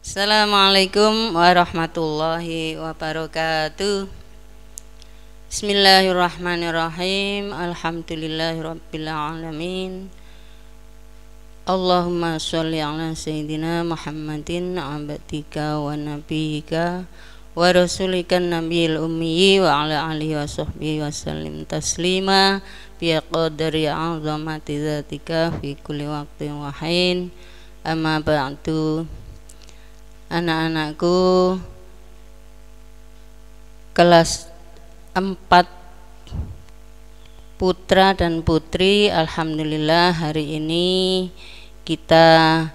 Assalamualaikum warahmatullahi wabarakatuh. Bismillahirrahmanirrahim. Alhamdulillahirabbil alamin. Allahumma sholli ala sayyidina Muhammadin abdika wa nabiyyika wa rasulika nabiyil ummi wa ala alihi wa sahbihi wa sallim taslima bi qadri azamati dzatika fi kulli waqtin wa hin. Amma ba'du. Anak-anakku kelas 4 putra dan putri, alhamdulillah hari ini kita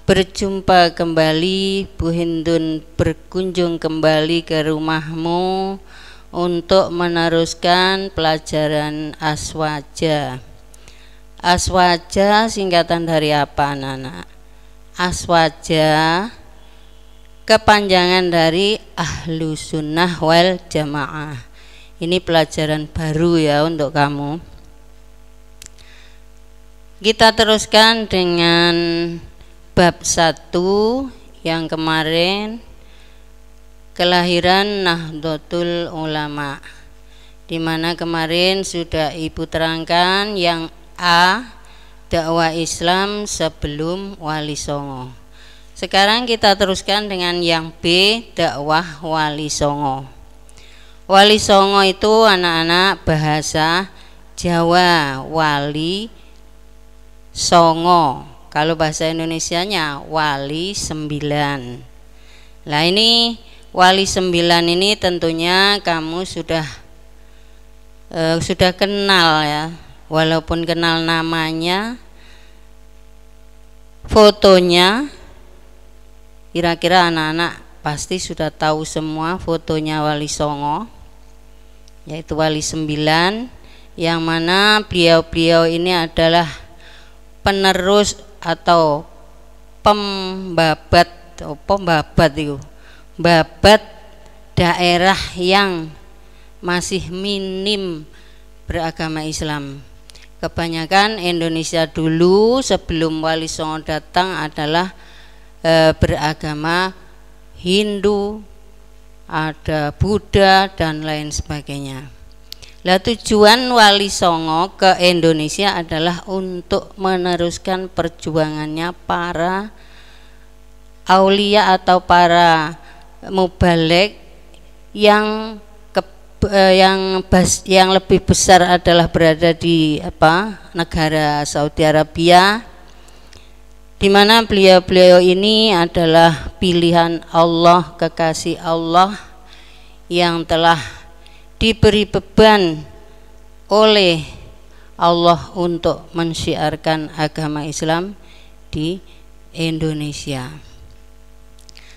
berjumpa kembali. Bu Hindun berkunjung kembali ke rumahmu untuk meneruskan pelajaran aswaja. Aswaja singkatan dari apa, anak-anak? Aswaja kepanjangan dari Ahlu Sunnah wal Jamaah. Ini pelajaran baru ya untuk kamu. Kita teruskan dengan bab 1 yang kemarin, kelahiran Nahdlatul Ulama, dimana kemarin sudah ibu terangkan yang A, dakwah Islam sebelum Wali Songo. Sekarang kita teruskan dengan yang B, dakwah Wali Songo. Wali Songo itu anak-anak bahasa Jawa, Wali Songo. Kalau bahasa Indonesianya Wali 9. Nah ini Wali 9 ini tentunya kamu sudah kenal ya. Walaupun kenal namanya, fotonya, kira-kira anak-anak pasti sudah tahu semua fotonya Wali Songo, yaitu Wali 9, yang mana beliau-beliau ini adalah penerus atau pembabat daerah yang masih minim beragama Islam. Kebanyakan Indonesia dulu sebelum Wali Songo datang adalah beragama Hindu, ada Buddha dan lain sebagainya. Lah tujuan Wali Songo ke Indonesia adalah untuk meneruskan perjuangannya para aulia atau para mubaligh yang lebih besar adalah berada di negara Saudi Arabia, di mana beliau-beliau ini adalah pilihan Allah, kekasih Allah yang telah diberi beban oleh Allah untuk mensyiarkan agama Islam di Indonesia.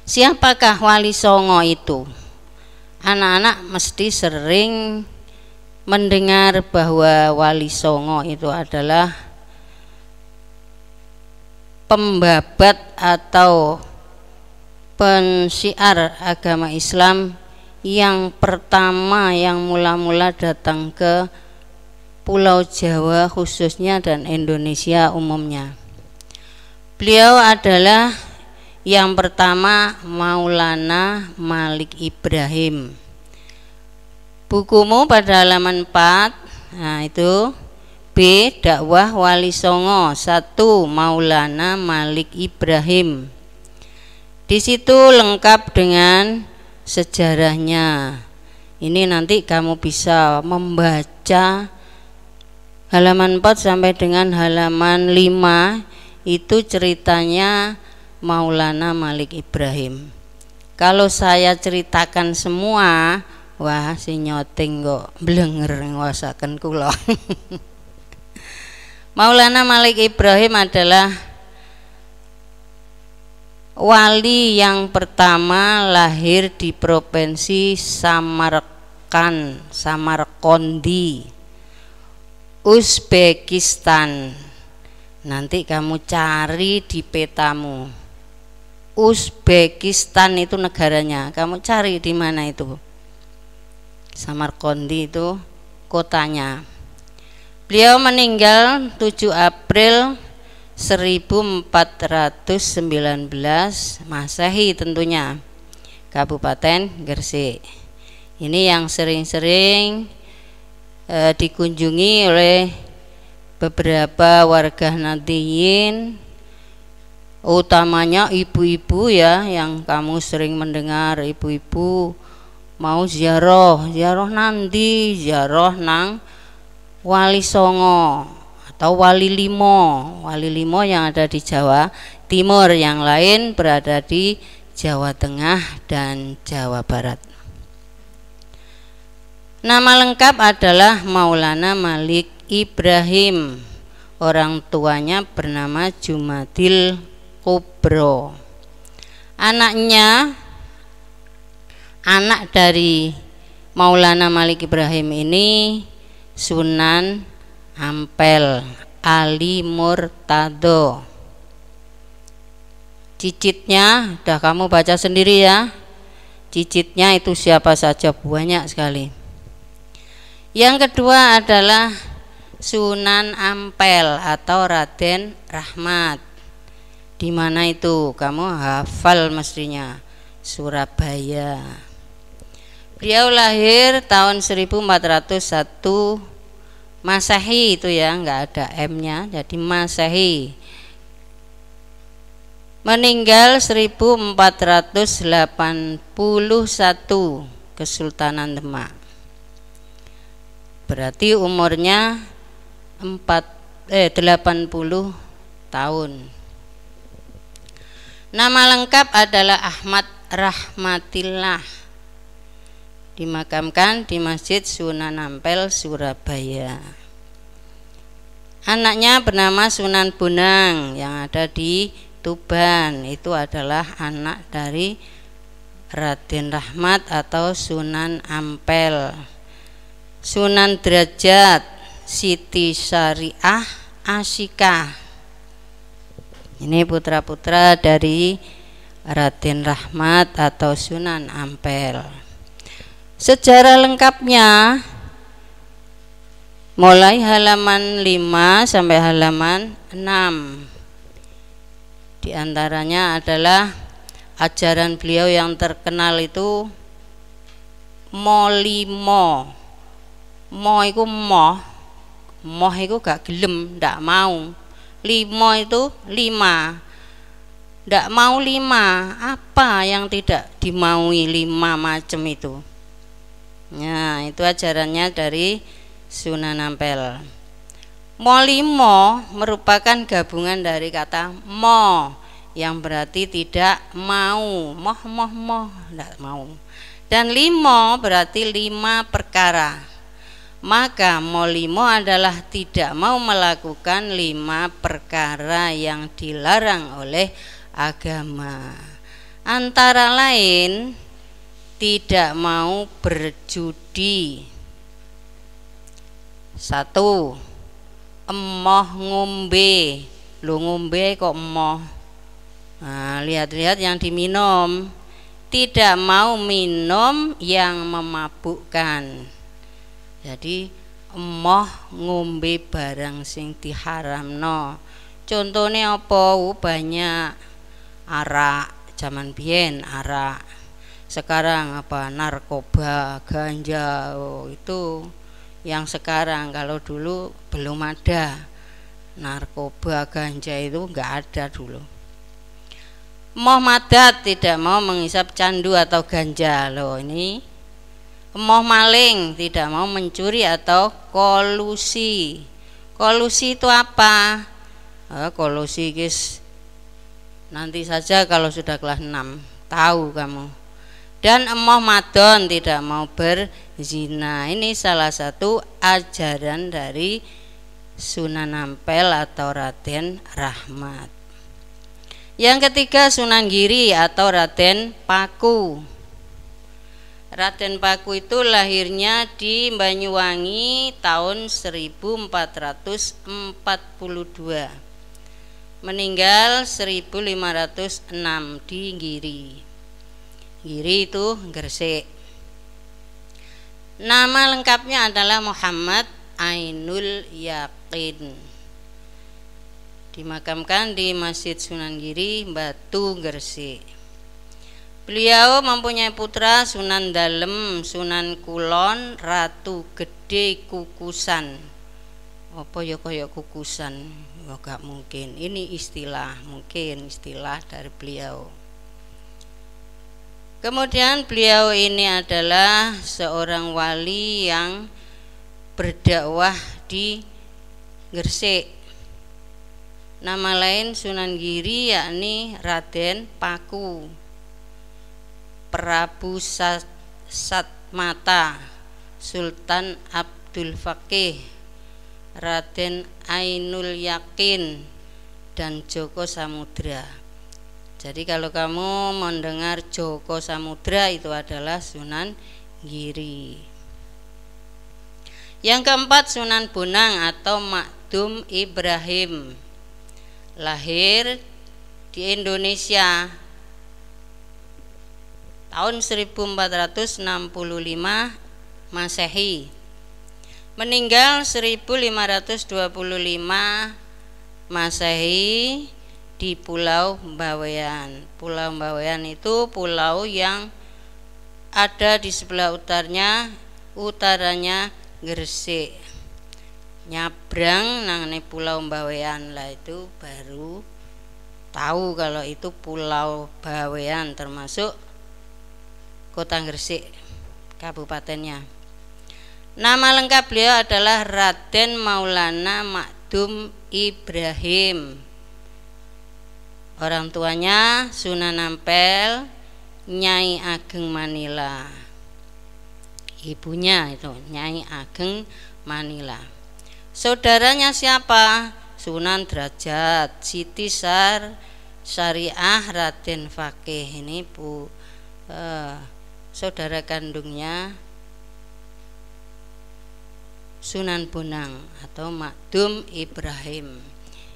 Siapakah Wali Songo itu? Anak-anak mesti sering mendengar bahwa Wali Songo itu adalah pembabat atau pensyiar agama Islam yang pertama, yang mula-mula datang ke Pulau Jawa khususnya dan Indonesia umumnya. Beliau adalah yang pertama Maulana Malik Ibrahim. Bukumu pada halaman 4, nah itu B, dakwah Wali Songo 1, Maulana Malik Ibrahim. Di situ lengkap dengan sejarahnya. Ini nanti kamu bisa membaca halaman 4 sampai dengan halaman 5, itu ceritanya Maulana Malik Ibrahim. Kalau saya ceritakan semua, wah si nyoting kok blenger ngawasaken kula. Maulana Malik Ibrahim adalah wali yang pertama lahir di provinsi Samarkandi, Uzbekistan. Nanti kamu cari di petamu. Uzbekistan itu negaranya. Kamu cari di mana itu. Samarkandi itu kotanya. Beliau meninggal 7 April 1419 Masehi tentunya, Kabupaten Gresik. Ini yang sering-sering dikunjungi oleh beberapa warga Nahdliyin, utamanya ibu-ibu ya, yang kamu sering mendengar ibu-ibu mau ziarah nanti, ziarah nang Wali Songo atau Wali Limo yang ada di Jawa Timur, yang lain berada di Jawa Tengah dan Jawa Barat. Nama lengkap adalah Maulana Malik Ibrahim. Orang tuanya bernama Jumadil Kubro. Anak dari Maulana Malik Ibrahim ini Sunan Ampel Ali Murtado. Cicitnya udah kamu baca sendiri ya. Cicitnya itu siapa saja, banyak sekali. Yang kedua adalah Sunan Ampel atau Raden Rahmat. Di mana itu? Kamu hafal mestinya, Surabaya. Beliau lahir tahun 1401 Masehi itu ya, nggak ada M-nya, jadi Masehi. Meninggal 1481 Kesultanan Demak. Berarti umurnya 80 tahun. Nama lengkap adalah Ahmad Rahmatillah. Dimakamkan di Masjid Sunan Ampel, Surabaya. Anaknya bernama Sunan Bonang yang ada di Tuban. Itu adalah anak dari Raden Rahmat atau Sunan Ampel. Sunan Derajat, Siti Syariah Asyikah. Ini putra-putra dari Raden Rahmat atau Sunan Ampel. Sejarah lengkapnya mulai halaman 5 sampai halaman 6. Di antaranya adalah ajaran beliau yang terkenal itu Molimo. Iku moh iku gak gelem, ndak mau. Limo itu 5, ndak mau 5. Apa yang tidak dimaui 5 macam itu? Nah, itu ajarannya dari Sunan Ampel. Molimo merupakan gabungan dari kata mo yang berarti tidak mau, moh, tidak mau, dan limo berarti 5 perkara. Maka molimo adalah tidak mau melakukan 5 perkara yang dilarang oleh agama. Antara lain tidak mau berjudi. 1. Emoh ngombe. Lu ngombe kok emoh. Nah, lihat-lihat yang diminum. Tidak mau minum yang memabukkan. Jadi emoh ngombe barang sing diharamno. Contohnya apa? Banyak. Arak, zaman biyen arak. Sekarang apa? Narkoba, ganja. Itu yang sekarang. Kalau dulu belum ada. Narkoba, ganja itu enggak ada dulu. Emoh madat, tidak mau menghisap candu atau ganja. Loh, ini emoh maling, tidak mau mencuri atau kolusi. Kolusi itu apa? Kolusi guys, nanti saja kalau sudah kelas 6 tahu kamu. Dan emoh madon, tidak mau berzina. Ini salah satu ajaran dari Sunan Ampel atau Raden Rahmat. Yang ketiga Sunan Giri atau Raden Paku. Raden Paku itu lahirnya di Banyuwangi tahun 1442. Meninggal 1506 di Giri. Giri itu Gresik. Nama lengkapnya adalah Muhammad Ainul Yakin. dimakamkan di Masjid Sunan Giri, Batu, Gresik. Beliau mempunyai putra Sunan Dalem, Sunan Kulon, Ratu Gede Kukusan. Apa ya kaya kukusan? Ya gak mungkin. Ini istilah, mungkin istilah dari beliau. Kemudian beliau ini adalah seorang wali yang berdakwah di Gresik. Nama lain Sunan Giri yakni Raden Paku, Prabu Satmata, Sultan Abdul Fakih, Raden Ainul Yakin, dan Joko Samudra. Jadi kalau kamu mendengar Joko Samudra itu adalah Sunan Giri. Yang keempat Sunan Bonang atau Makdum Ibrahim, lahir di Indonesia tahun 1465 Masehi, meninggal 1525 Masehi di Pulau Bawean. Pulau Bawean itu pulau yang ada di sebelah utaranya Gresik. Nyabrang nang Pulau Bawean lah itu baru tahu kalau itu Pulau Bawean, termasuk Kota Gresik kabupatennya. Nama lengkap beliau adalah Raden Maulana Makdum Ibrahim. Orang tuanya Sunan Ampel, Nyai Ageng Manila. Ibunya itu Nyai Ageng Manila. Saudaranya siapa? Sunan Derajat, Siti Syariah, Raden Fakih. Ini saudara kandungnya Sunan Bonang atau Makdum Ibrahim,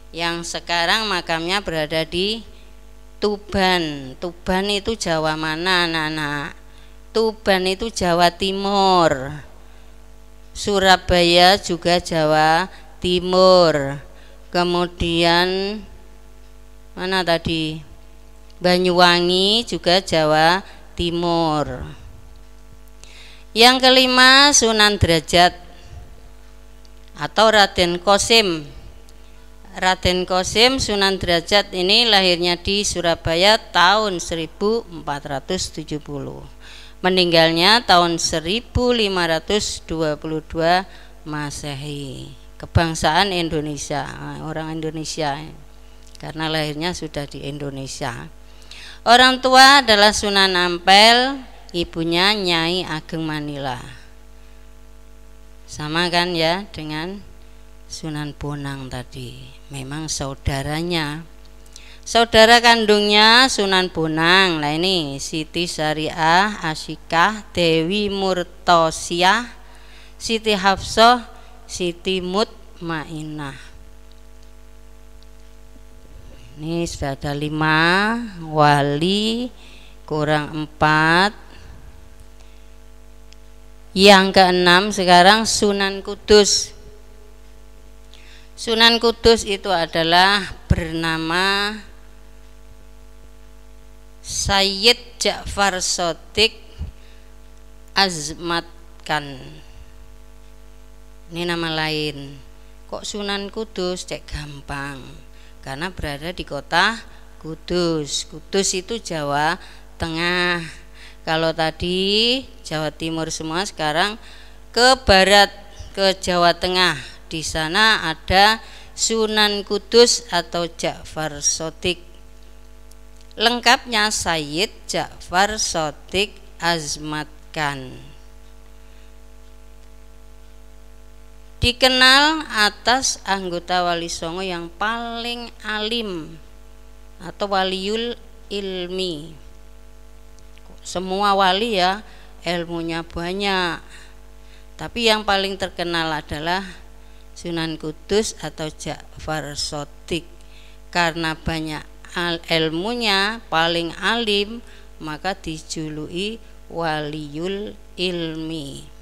yang sekarang makamnya berada di Tuban. Tuban itu Jawa mana, anak-anak? Tuban itu Jawa Timur. Surabaya juga Jawa Timur. Kemudian mana tadi? Banyuwangi juga Jawa Timur. Yang kelima Sunan Derajat atau Raden Kosim. Raden Kosim Sunan Derajat ini lahirnya di Surabaya tahun 1470. Meninggalnya tahun 1522 Masehi. Kebangsaan Indonesia, orang Indonesia karena lahirnya sudah di Indonesia. Orang tua adalah Sunan Ampel, ibunya Nyai Ageng Manila. Sama kan ya dengan Sunan Bonang tadi, memang saudaranya. Saudara kandungnya Sunan Bonang, nah ini Siti Syariah Asyikah, Dewi Murtosiah, Siti Hafsah, Siti Mutmainah. Ini sudah ada 5 wali, kurang 4. Yang keenam sekarang Sunan Kudus. Sunan Kudus itu adalah bernama Sayyid Ja'far Shadiq Azmatkan. Ini nama lain. Kok Sunan Kudus? Cek gampang. Karena berada di kota Kudus. Kudus itu Jawa Tengah. Kalau tadi Jawa Timur semua, sekarang ke barat, ke Jawa Tengah. Di sana ada Sunan Kudus atau Ja'far Shadiq. Lengkapnya Sayyid Ja'far Shadiq Azmatkan. Dikenal atas anggota Wali Songo yang paling alim atau waliul ilmi. Semua wali ya ilmunya banyak, tapi yang paling terkenal adalah Sunan Kudus atau Ja'far Shadiq. Karena banyak ilmunya, paling alim, maka dijuluki waliul ilmi.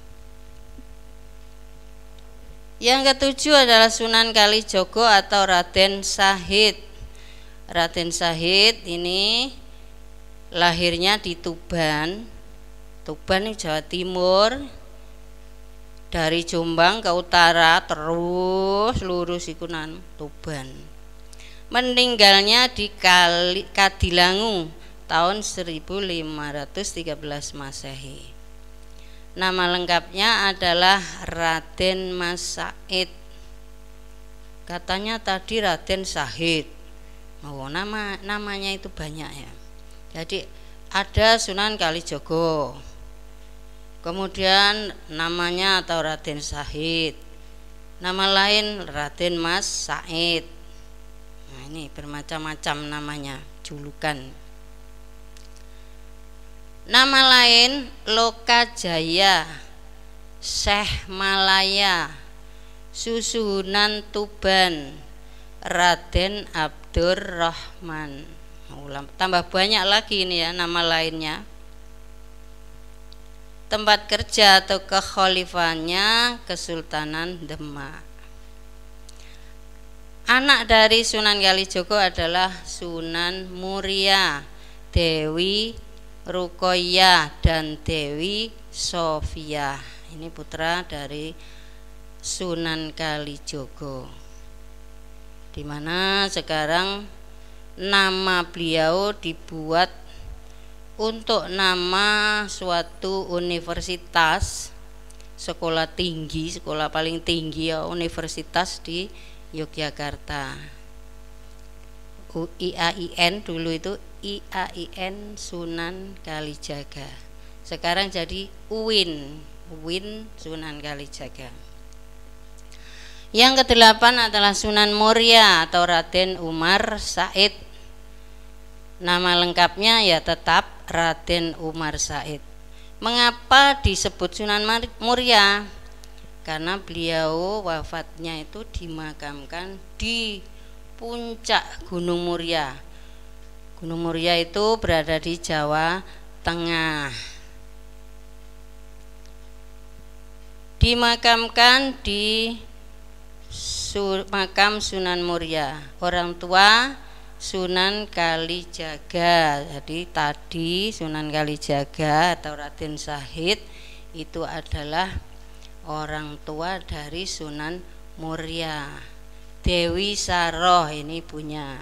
Yang ketujuh adalah Sunan Kalijogo atau Raden Sahid. Raden Sahid ini lahirnya di Tuban. Tuban ini Jawa Timur. Dari Jombang ke utara terus lurus ikunan Tuban. Meninggalnya di Kadilangu tahun 1513 Masehi. Nama lengkapnya adalah Raden Mas Said. Katanya tadi Raden Sahid. Oh, namanya itu banyak ya. Jadi ada Sunan Kalijogo. Kemudian namanya atau Raden Sahid. Nama lain Raden Mas Said. Nah, ini bermacam-macam namanya, julukan. Nama lain Lokajaya, Syekh Malaya, Susuhunan Tuban, Raden Abdurrahman. Tambah banyak lagi ini ya nama lainnya. Tempat kerja atau kekhalifahannya Kesultanan Demak. Anak dari Sunan Kalijogo adalah Sunan Muria, Dewi Rukoyah dan Dewi Sofia. Ini putra dari Sunan Kalijogo. Dimana sekarang nama beliau dibuat untuk nama suatu universitas, sekolah tinggi, sekolah paling tinggi ya, universitas di Yogyakarta. IAIN dulu itu IAIN Sunan Kalijaga. Sekarang jadi UIN Sunan Kalijaga. Yang kedelapan adalah Sunan Muria atau Raden Umar Said. Nama lengkapnya ya tetap Raden Umar Said. Mengapa disebut Sunan Muria? Karena beliau wafatnya itu dimakamkan di puncak Gunung Muria. Gunung Muria itu berada di Jawa Tengah. Dimakamkan di makam Sunan Muria. Orang tua Sunan Kalijaga. Jadi tadi Sunan Kalijaga atau Raden Sahid itu adalah orang tua dari Sunan Muria. Dewi Saroh ini punya.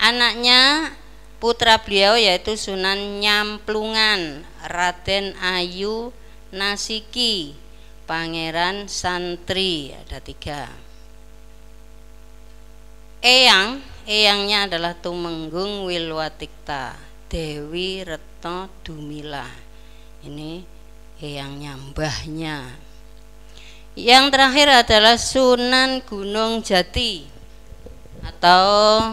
Anaknya putra beliau yaitu Sunan Nyamplungan, Raden Ayu Nasiki, Pangeran Santri, ada 3. Eyangnya adalah Tumenggung Wilwatikta, Dewi Retno Dumila. Ini eyangnya, mbahnya. Yang terakhir adalah Sunan Gunung Jati atau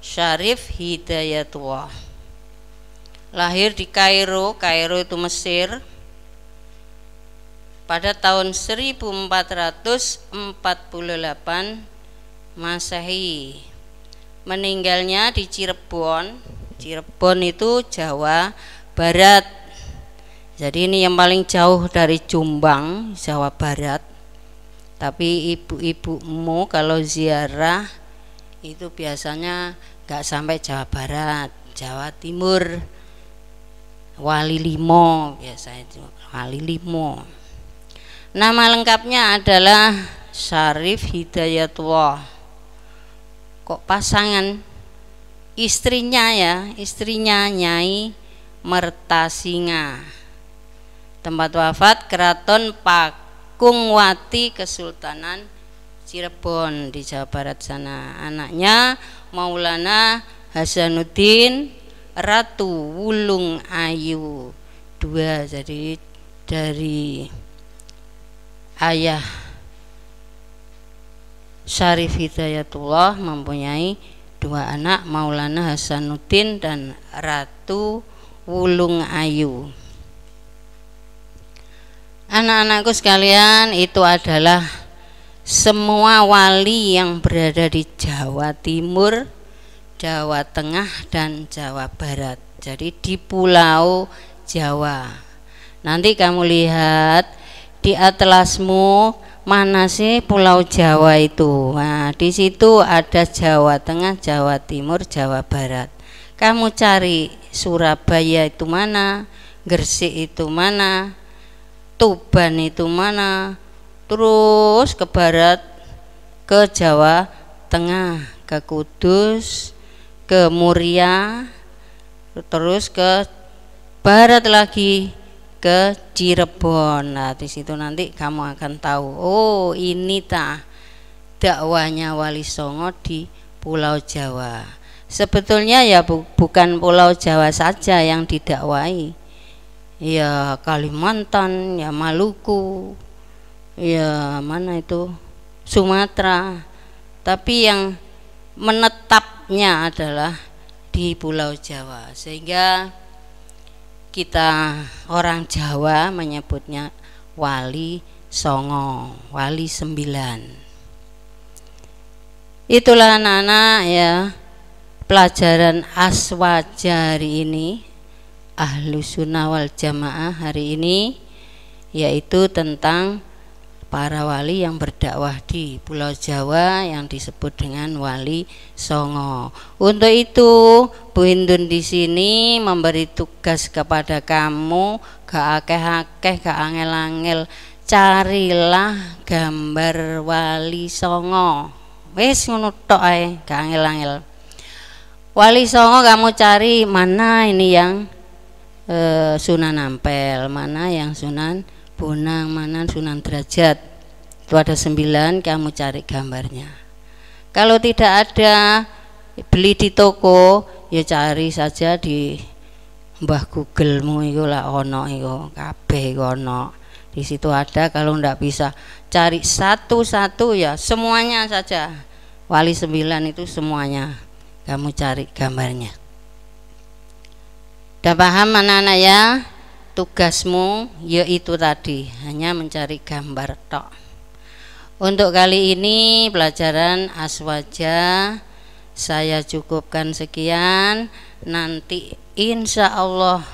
Syarif Hidayatullah. Lahir di Kairo itu Mesir, pada tahun 1448 Masehi. Meninggalnya di Cirebon. Cirebon itu Jawa Barat. Jadi ini yang paling jauh dari Jombang, Jawa Barat. Tapi ibu-ibumu kalau ziarah itu biasanya gak sampai Jawa Barat, Jawa Timur, Wali Limo biasanya itu, Wali Limo. Nama lengkapnya adalah Syarif Hidayatullah. Kok pasangan istrinya Nyai Mertasinga. Tempat wafat Keraton Pakungwati Kesultanan Cirebon di Jawa Barat sana. Anaknya Maulana Hasanuddin Ratu Wulung Ayu 2. Jadi dari ayah Syarif Hidayatullah mempunyai 2 anak, Maulana Hasanuddin dan Ratu Wulung Ayu. Anak-anakku sekalian, itu adalah semua wali yang berada di Jawa Timur, Jawa Tengah dan Jawa Barat. Jadi di Pulau Jawa. Nanti kamu lihat di atlasmu mana sih Pulau Jawa itu? Nah, di situ ada Jawa Tengah, Jawa Timur, Jawa Barat. Kamu cari Surabaya itu mana, Gresik itu mana, Tuban itu mana, terus ke barat, ke Jawa Tengah, ke Kudus, ke Muria, terus ke barat lagi ke Cirebon. Nah, di situ nanti kamu akan tahu, oh ini dakwahnya Wali Songo di Pulau Jawa. Sebetulnya ya bukan Pulau Jawa saja yang didakwai, ya Kalimantan, ya Maluku, ya mana itu Sumatera, tapi yang menetapnya adalah di Pulau Jawa, sehingga kita orang Jawa menyebutnya Wali Songo, Wali 9. Itulah anak-anak ya, pelajaran Aswaja hari ini, Ahlus Sunnah wal Jamaah hari ini, yaitu tentang para wali yang berdakwah di Pulau Jawa yang disebut dengan Wali Songo. Untuk itu Bu Hindun di sini memberi tugas kepada kamu, gak akeh-akeh, gak angel-angel, carilah gambar Wali Songo. Wis ngono tok ae, gak angel-angel. Wali Songo kamu cari mana ini yang Sunan Ampel, mana yang Sunan Bonang, mana Sunan Derajat. Itu ada 9, kamu cari gambarnya. Kalau tidak ada, beli di toko, ya cari saja di Mbah Googlemu itu lah, ono itu kabeh ono. Di situ ada. Kalau ndak bisa cari satu-satu ya semuanya saja. Wali 9 itu semuanya kamu cari gambarnya. Udah paham anak-anak ya? Tugasmu yaitu tadi, hanya mencari gambar tok. Untuk kali ini pelajaran Aswaja saya cukupkan sekian. Nanti insya Allah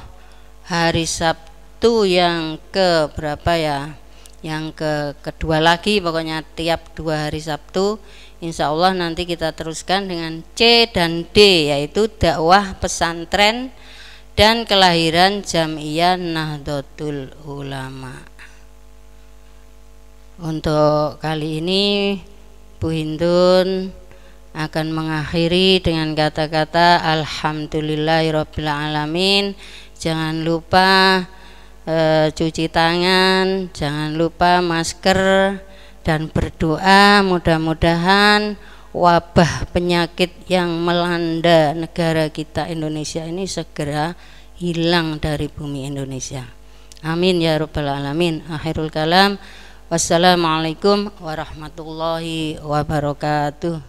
hari Sabtu yang ke berapa ya, yang kedua lagi, pokoknya tiap 2 hari Sabtu insya Allah nanti kita teruskan dengan C dan D, yaitu dakwah pesantren dan kelahiran Jam'iyah Nahdlatul Ulama. Untuk kali ini Bu Hindun akan mengakhiri dengan kata-kata alhamdulillahirabbil alamin. Jangan lupa cuci tangan, jangan lupa masker, dan berdoa mudah-mudahan wabah penyakit yang melanda negara kita Indonesia ini segera hilang dari bumi Indonesia. Amin ya rabbal alamin. Akhirul kalam, wassalamualaikum warahmatullahi wabarakatuh.